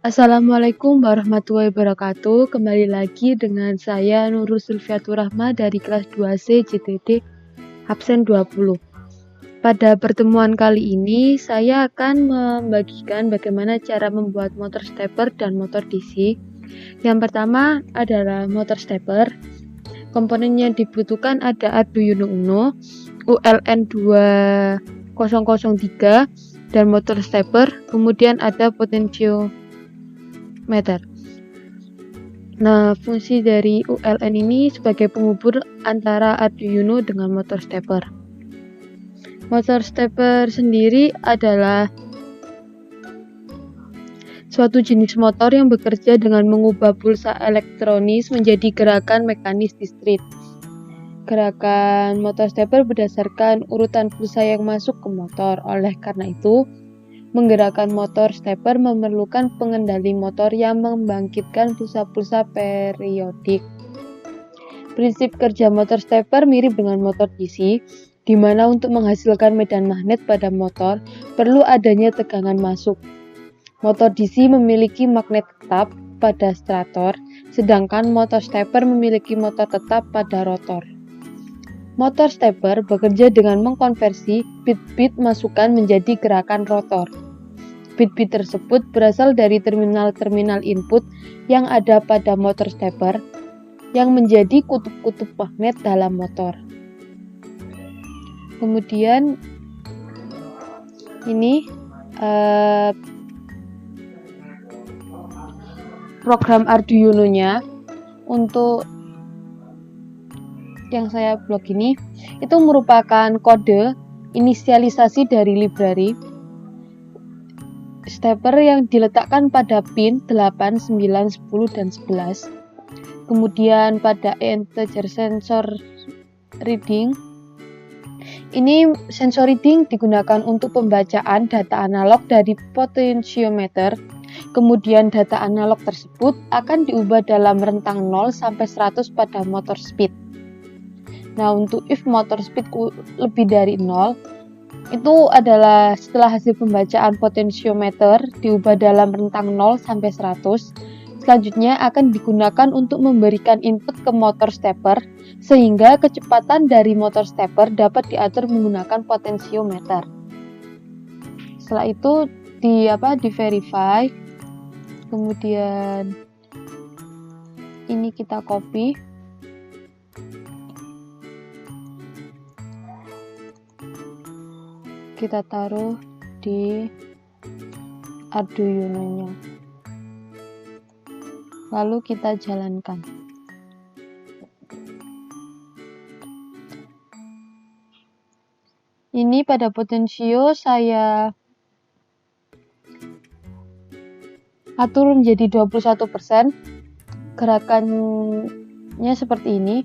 Assalamualaikum warahmatullahi wabarakatuh. Kembali lagi dengan saya Nurul Sulfiatur Rahma dari kelas 2C JTD absen 20. Pada pertemuan kali ini saya akan membagikan bagaimana cara membuat motor stepper dan motor DC. Yang pertama adalah motor stepper. Komponen yang dibutuhkan ada Arduino Uno, ULN 2003 dan motor stepper. Kemudian ada potentiometer. Nah, fungsi dari ULN ini sebagai penghubung antara Arduino dengan motor stepper. Motor stepper sendiri adalah suatu jenis motor yang bekerja dengan mengubah pulsa elektronis menjadi gerakan mekanis discrete. Gerakan motor stepper berdasarkan urutan pulsa yang masuk ke motor. Oleh karena itu, menggerakkan motor stepper memerlukan pengendali motor yang membangkitkan pulsa-pulsa periodik. Prinsip kerja motor stepper mirip dengan motor DC, di mana untuk menghasilkan medan magnet pada motor perlu adanya tegangan masuk. Motor DC memiliki magnet tetap pada stator, sedangkan motor stepper memiliki motor tetap pada rotor. Motor stepper bekerja dengan mengkonversi bit-bit masukan menjadi gerakan rotor. Bit-bit tersebut berasal dari terminal-terminal input yang ada pada motor stepper yang menjadi kutub-kutub magnet dalam motor. Kemudian ini program Arduino-nya untuk yang saya blok ini itu merupakan kode inisialisasi dari library stepper yang diletakkan pada pin 8, 9, 10, dan 11. Kemudian pada integer sensor reading, ini sensor reading digunakan untuk pembacaan data analog dari potentiometer. Kemudian data analog tersebut akan diubah dalam rentang 0 sampai 100 pada motor speed. Nah, untuk if motor speed lebih dari 0, itu adalah setelah hasil pembacaan potentiometer diubah dalam rentang 0 sampai 100. Selanjutnya akan digunakan untuk memberikan input ke motor stepper sehingga kecepatan dari motor stepper dapat diatur menggunakan potentiometer. Setelah itu di verify. Kemudian ini kita copy. Kita taruh di Arduino-nya. Lalu kita jalankan. Ini pada potensio saya atur menjadi 21%. Gerakannya seperti ini.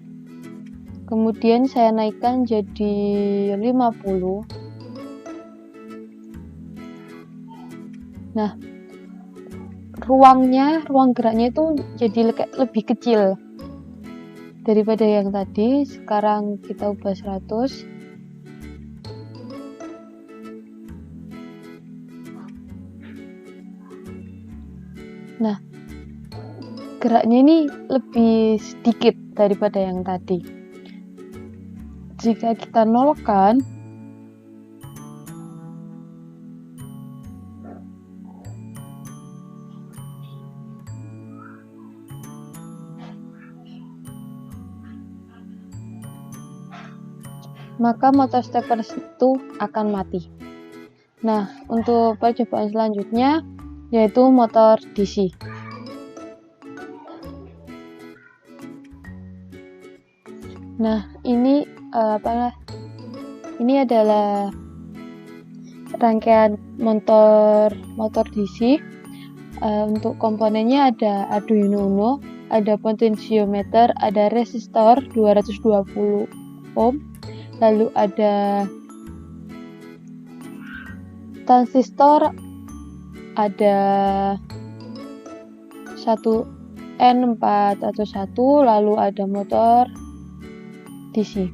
Kemudian saya naikkan jadi 50. Nah, ruang geraknya itu jadi lebih kecil daripada yang tadi. Sekarang kita ubah 100. Nah, geraknya ini lebih sedikit daripada yang tadi. Jika kita nolkan, maka motor stepper itu akan mati. Nah, untuk percobaan selanjutnya yaitu motor DC. Nah, ini ini adalah rangkaian motor DC. Untuk komponennya ada Arduino Uno, ada potentiometer, ada resistor 220 ohm, lalu ada transistor, ada 1N401, lalu ada motor DC.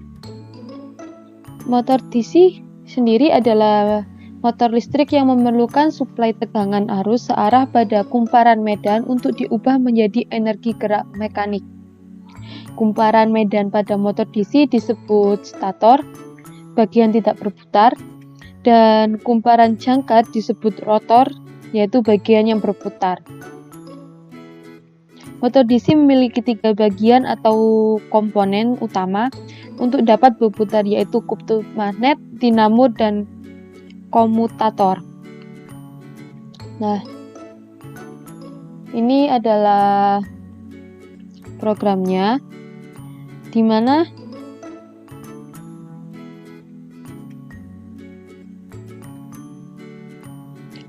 Motor DC sendiri adalah Motor listrik yang memerlukan suplai tegangan arus searah pada kumparan medan untuk diubah menjadi energi gerak mekanik. Kumparan medan pada motor DC disebut stator, bagian tidak berputar, dan kumparan jangkar disebut rotor, yaitu bagian yang berputar. Motor DC memiliki 3 bagian atau komponen utama untuk dapat berputar, yaitu kutub magnet, dinamo, dan komutator. Nah, ini adalah programnya, di mana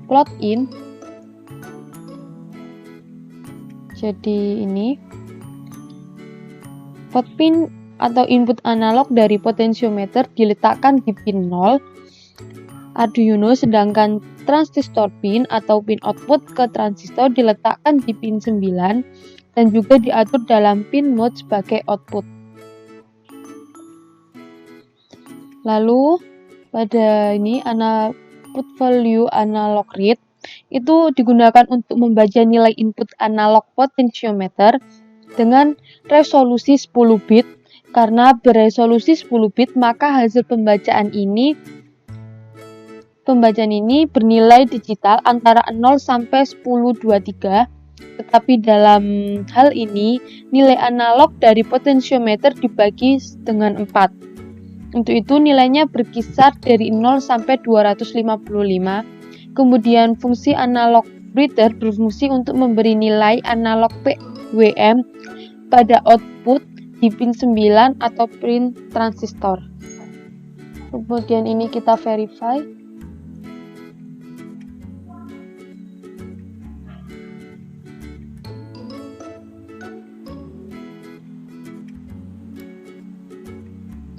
plot in. Jadi ini pot pin atau input analog dari potensiometer diletakkan di pin 0 Arduino, sedangkan transistor pin atau pin output ke transistor diletakkan di pin 9 dan juga diatur dalam pin mode sebagai output. Lalu pada ini output value analog read itu digunakan untuk membaca nilai input analog potensiometer dengan resolusi 10 bit. Karena beresolusi 10 bit, maka hasil pembacaan ini bernilai digital antara 0 sampai 1023. Tetapi dalam hal ini, nilai analog dari potensiometer dibagi dengan 4. Untuk itu nilainya berkisar dari 0 sampai 255. Kemudian fungsi analog breather berfungsi untuk memberi nilai analog PWM pada output di pin 9 atau pin transistor. Kemudian ini kita verify.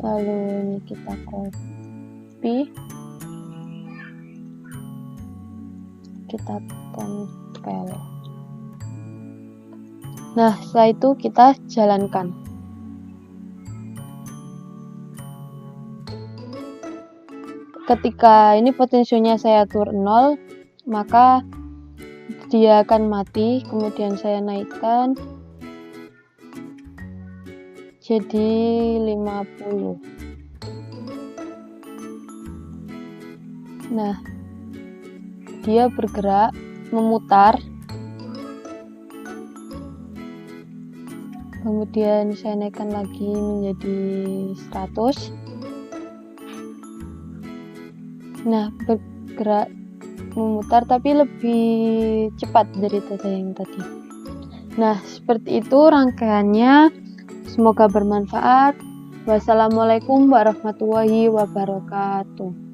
Lalu ini kita copy, kita tempel. Nah, setelah itu kita jalankan. Ketika ini potensionya saya atur 0, maka dia akan mati. Kemudian saya naikkan jadi 50. Nah, dia bergerak, memutar. Kemudian saya naikkan lagi menjadi 100. Nah, bergerak, memutar, tapi lebih cepat dari yang tadi. Nah, seperti itu rangkaiannya. Semoga bermanfaat. Wassalamualaikum warahmatullahi wabarakatuh.